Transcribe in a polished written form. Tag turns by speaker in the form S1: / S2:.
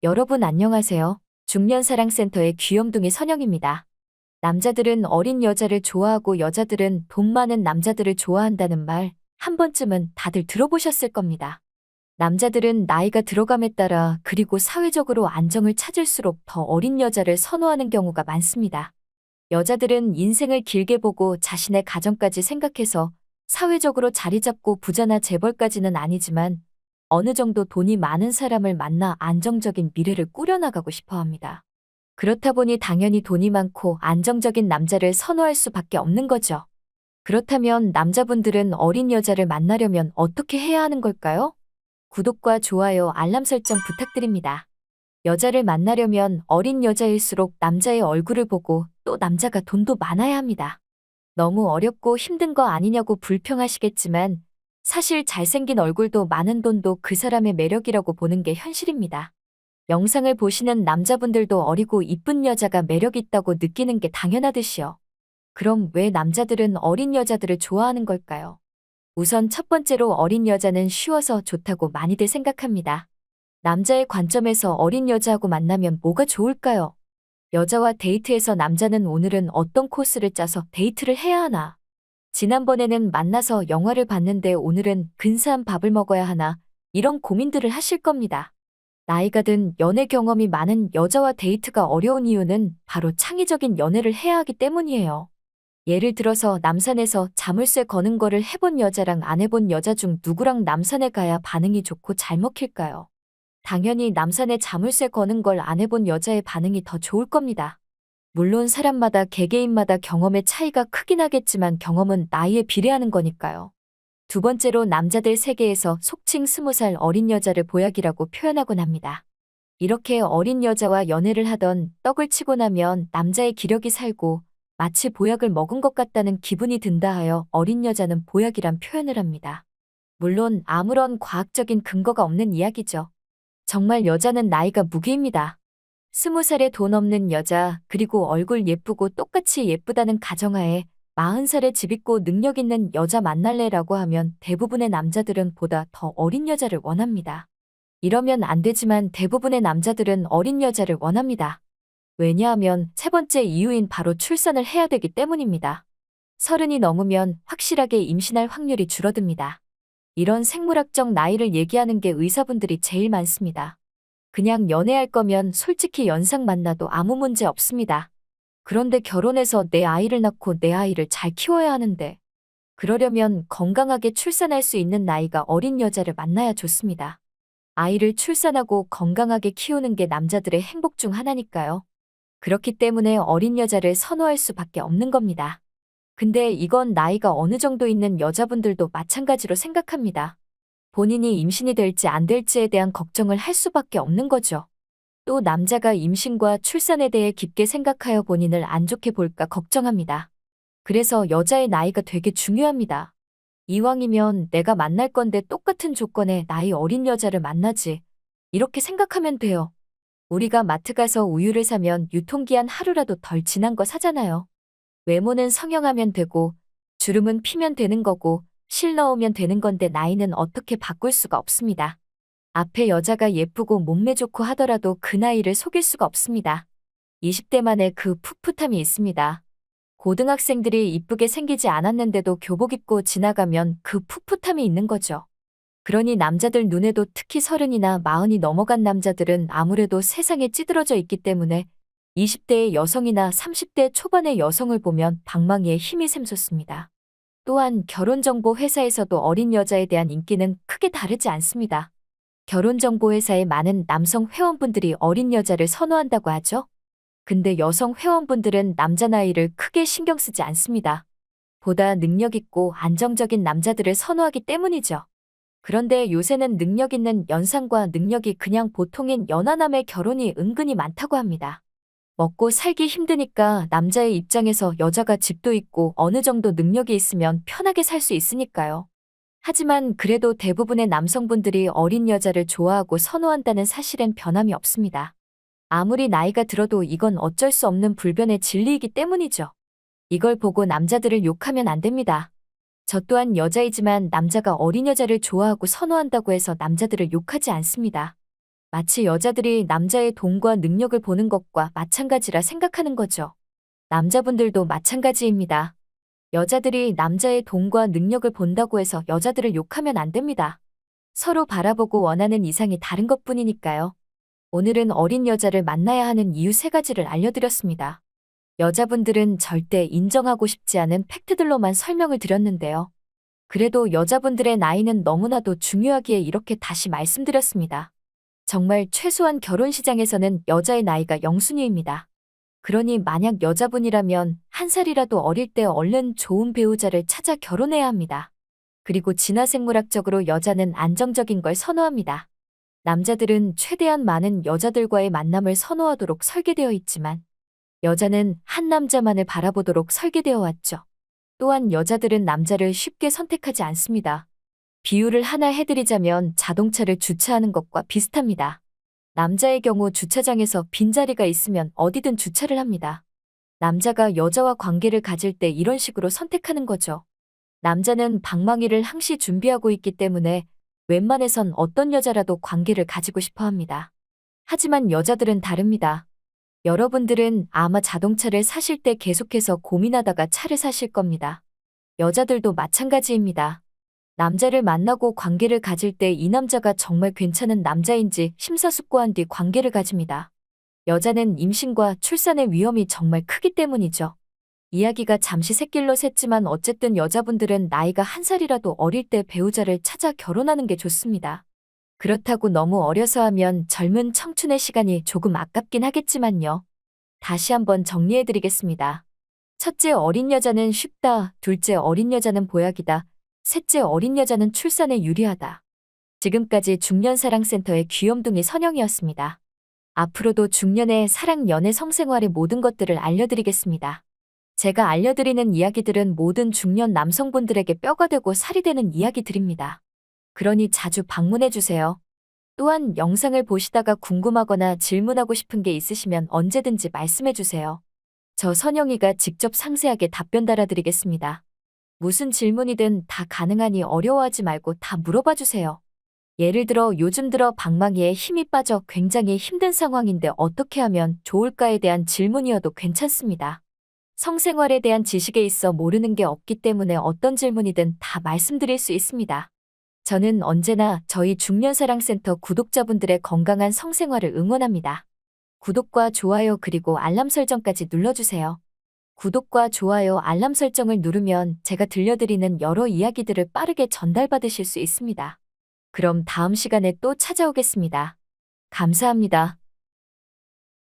S1: 여러분 안녕하세요. 중년사랑센터의 귀염둥이 선영입니다. 남자들은 어린 여자를 좋아하고 여자들은 돈 많은 남자들을 좋아한다는 말 한 번쯤은 다들 들어보셨을 겁니다. 남자들은 나이가 들어감에 따라 그리고 사회적으로 안정을 찾을수록 더 어린 여자를 선호하는 경우가 많습니다. 여자들은 인생을 길게 보고 자신의 가정까지 생각해서 사회적으로 자리 잡고 부자나 재벌까지는 아니지만 어느 정도 돈이 많은 사람을 만나 안정적인 미래를 꾸려나가고 싶어 합니다. 그렇다 보니 당연히 돈이 많고 안정적인 남자를 선호할 수밖에 없는 거죠. 그렇다면 남자분들은 어린 여자를 만나려면 어떻게 해야 하는 걸까요? 구독과 좋아요, 알람 설정 부탁드립니다. 여자를 만나려면 어린 여자일수록 남자의 얼굴을 보고 또 남자가 돈도 많아야 합니다. 너무 어렵고 힘든 거 아니냐고 불평하시겠지만 사실 잘생긴 얼굴도 많은 돈도 그 사람의 매력이라고 보는 게 현실입니다. 영상을 보시는 남자분들도 어리고 이쁜 여자가 매력 있다고 느끼는 게 당연하듯이요. 그럼 왜 남자들은 어린 여자들을 좋아하는 걸까요? 우선 첫 번째로 어린 여자는 쉬워서 좋다고 많이들 생각합니다. 남자의 관점에서 어린 여자하고 만나면 뭐가 좋을까요? 여자와 데이트에서 남자는 오늘은 어떤 코스를 짜서 데이트를 해야 하나? 지난번에는 만나서 영화를 봤는데 오늘은 근사한 밥을 먹어야 하나? 이런 고민들을 하실 겁니다. 나이가 든 연애 경험이 많은 여자와 데이트가 어려운 이유는 바로 창의적인 연애를 해야 하기 때문이에요. 예를 들어서 남산에서 자물쇠 거는 거를 해본 여자랑 안 해본 여자 중 누구랑 남산에 가야 반응이 좋고 잘 먹힐까요? 당연히 남산에 자물쇠 거는 걸 안 해본 여자의 반응이 더 좋을 겁니다. 물론 사람마다 개개인마다 경험의 차이가 크긴 하겠지만 경험은 나이에 비례하는 거니까요. 두 번째로 남자들 세계에서 속칭 20살 어린 여자를 보약이라고 표현하곤 합니다. 이렇게 어린 여자와 연애를 하던 떡을 치고 나면 남자의 기력이 살고 마치 보약을 먹은 것 같다는 기분이 든다 하여 어린 여자는 보약이란 표현을 합니다. 물론 아무런 과학적인 근거가 없는 이야기죠. 정말 여자는 나이가 무게입니다. 20살에 돈 없는 여자, 그리고 얼굴 예쁘고 똑같이 예쁘다는 가정하에 40살에 집 있고 능력 있는 여자 만날래라고 하면 대부분의 남자들은 보다 더 어린 여자를 원합니다. 이러면 안 되지만 대부분의 남자들은 어린 여자를 원합니다. 왜냐하면 세 번째 이유인 바로 출산을 해야 되기 때문입니다. 30이 넘으면 확실하게 임신할 확률이 줄어듭니다. 이런 생물학적 나이를 얘기하는 게 의사분들이 제일 많습니다. 그냥 연애할 거면 솔직히 연상 만나도 아무 문제 없습니다. 그런데 결혼해서 내 아이를 낳고 내 아이를 잘 키워야 하는데 그러려면 건강하게 출산할 수 있는 나이가 어린 여자를 만나야 좋습니다. 아이를 출산하고 건강하게 키우는 게 남자들의 행복 중 하나니까요. 그렇기 때문에 어린 여자를 선호할 수밖에 없는 겁니다. 근데 이건 나이가 어느 정도 있는 여자분들도 마찬가지로 생각합니다. 본인이 임신이 될지 안 될지에 대한 걱정을 할 수밖에 없는 거죠. 또 남자가 임신과 출산에 대해 깊게 생각하여 본인을 안 좋게 볼까 걱정합니다. 그래서 여자의 나이가 되게 중요합니다. 이왕이면 내가 만날 건데 똑같은 조건의 나이 어린 여자를 만나지. 이렇게 생각하면 돼요. 우리가 마트 가서 우유를 사면 유통기한 하루라도 덜 지난 거 사잖아요. 외모는 성형하면 되고 주름은 피면 되는 거고 실 넣으면 되는 건데 나이는 어떻게 바꿀 수가 없습니다. 앞에 여자가 예쁘고 몸매 좋고 하더라도 그 나이를 속일 수가 없습니다. 20대만의 그 풋풋함이 있습니다. 고등학생들이 이쁘게 생기지 않았는데도 교복 입고 지나가면 그 풋풋함이 있는 거죠. 그러니 남자들 눈에도 특히 30이나 40이 넘어간 남자들은 아무래도 세상에 찌들어져 있기 때문에 20대의 여성이나 30대 초반의 여성을 보면 방망이에 힘이 샘솟습니다. 또한 결혼정보 회사에서도 어린 여자에 대한 인기는 크게 다르지 않습니다. 결혼정보회사의 많은 남성 회원분들이 어린 여자를 선호한다고 하죠. 근데 여성 회원분들은 남자 나이를 크게 신경 쓰지 않습니다. 보다 능력 있고 안정적인 남자들을 선호하기 때문이죠. 그런데 요새는 능력 있는 연상과 능력이 그냥 보통인 연하남의 결혼이 은근히 많다고 합니다. 먹고 살기 힘드니까 남자의 입장에서 여자가 집도 있고 어느 정도 능력이 있으면 편하게 살 수 있으니까요. 하지만 그래도 대부분의 남성분들이 어린 여자를 좋아하고 선호한다는 사실엔 변함이 없습니다. 아무리 나이가 들어도 이건 어쩔 수 없는 불변의 진리이기 때문이죠. 이걸 보고 남자들을 욕하면 안 됩니다. 저 또한 여자이지만 남자가 어린 여자를 좋아하고 선호한다고 해서 남자들을 욕하지 않습니다. 마치 여자들이 남자의 돈과 능력을 보는 것과 마찬가지라 생각하는 거죠. 남자분들도 마찬가지입니다. 여자들이 남자의 돈과 능력을 본다고 해서 여자들을 욕하면 안 됩니다. 서로 바라보고 원하는 이상이 다른 것뿐이니까요. 오늘은 어린 여자를 만나야 하는 이유 3가지를 알려드렸습니다. 여자분들은 절대 인정하고 싶지 않은 팩트들로만 설명을 드렸는데요. 그래도 여자분들의 나이는 너무나도 중요하기에 이렇게 다시 말씀드렸습니다. 정말 최소한 결혼 시장에서는 여자의 나이가 0순위입니다. 그러니 만약 여자분이라면 1살이라도 어릴 때 얼른 좋은 배우자를 찾아 결혼해야 합니다. 그리고 진화생물학적으로 여자는 안정적인 걸 선호합니다. 남자들은 최대한 많은 여자들과의 만남을 선호하도록 설계되어 있지만 여자는 한 남자만을 바라보도록 설계되어 왔죠. 또한 여자들은 남자를 쉽게 선택하지 않습니다. 비유를 하나 해드리자면 자동차를 주차하는 것과 비슷합니다. 남자의 경우 주차장에서 빈자리가 있으면 어디든 주차를 합니다. 남자가 여자와 관계를 가질 때 이런 식으로 선택하는 거죠. 남자는 방망이를 항시 준비하고 있기 때문에 웬만해선 어떤 여자라도 관계를 가지고 싶어 합니다. 하지만 여자들은 다릅니다. 여러분들은 아마 자동차를 사실 때 계속해서 고민하다가 차를 사실 겁니다. 여자들도 마찬가지입니다. 남자를 만나고 관계를 가질 때 이 남자가 정말 괜찮은 남자인지 심사숙고한 뒤 관계를 가집니다. 여자는 임신과 출산의 위험이 정말 크기 때문이죠. 이야기가 잠시 샛길로 샜지만 어쨌든 여자분들은 나이가 1살이라도 어릴 때 배우자를 찾아 결혼하는 게 좋습니다. 그렇다고 너무 어려서 하면 젊은 청춘의 시간이 조금 아깝긴 하겠지만요. 다시 한번 정리해드리겠습니다. 첫째, 어린 여자는 쉽다. 둘째, 어린 여자는 보약이다. 셋째, 어린 여자는 출산에 유리하다. 지금까지 중년사랑센터의 귀염둥이 선영이었습니다. 앞으로도 중년의 사랑, 연애, 성생활의 모든 것들을 알려드리겠습니다. 제가 알려드리는 이야기들은 모든 중년 남성분들에게 뼈가 되고 살이 되는 이야기들입니다. 그러니 자주 방문해주세요. 또한 영상을 보시다가 궁금하거나 질문하고 싶은 게 있으시면 언제든지 말씀해주세요. 저 선영이가 직접 상세하게 답변 달아드리겠습니다. 무슨 질문이든 다 가능하니 어려워하지 말고 다 물어봐주세요. 예를 들어 요즘 들어 방망이에 힘이 빠져 굉장히 힘든 상황인데 어떻게 하면 좋을까에 대한 질문이어도 괜찮습니다. 성생활에 대한 지식에 있어 모르는 게 없기 때문에 어떤 질문이든 다 말씀드릴 수 있습니다. 저는 언제나 저희 중년사랑센터 구독자분들의 건강한 성생활을 응원합니다. 구독과 좋아요 그리고 알람 설정까지 눌러주세요. 구독과 좋아요, 알람 설정을 누르면 제가 들려드리는 여러 이야기들을 빠르게 전달받으실 수 있습니다. 그럼 다음 시간에 또 찾아오겠습니다. 감사합니다.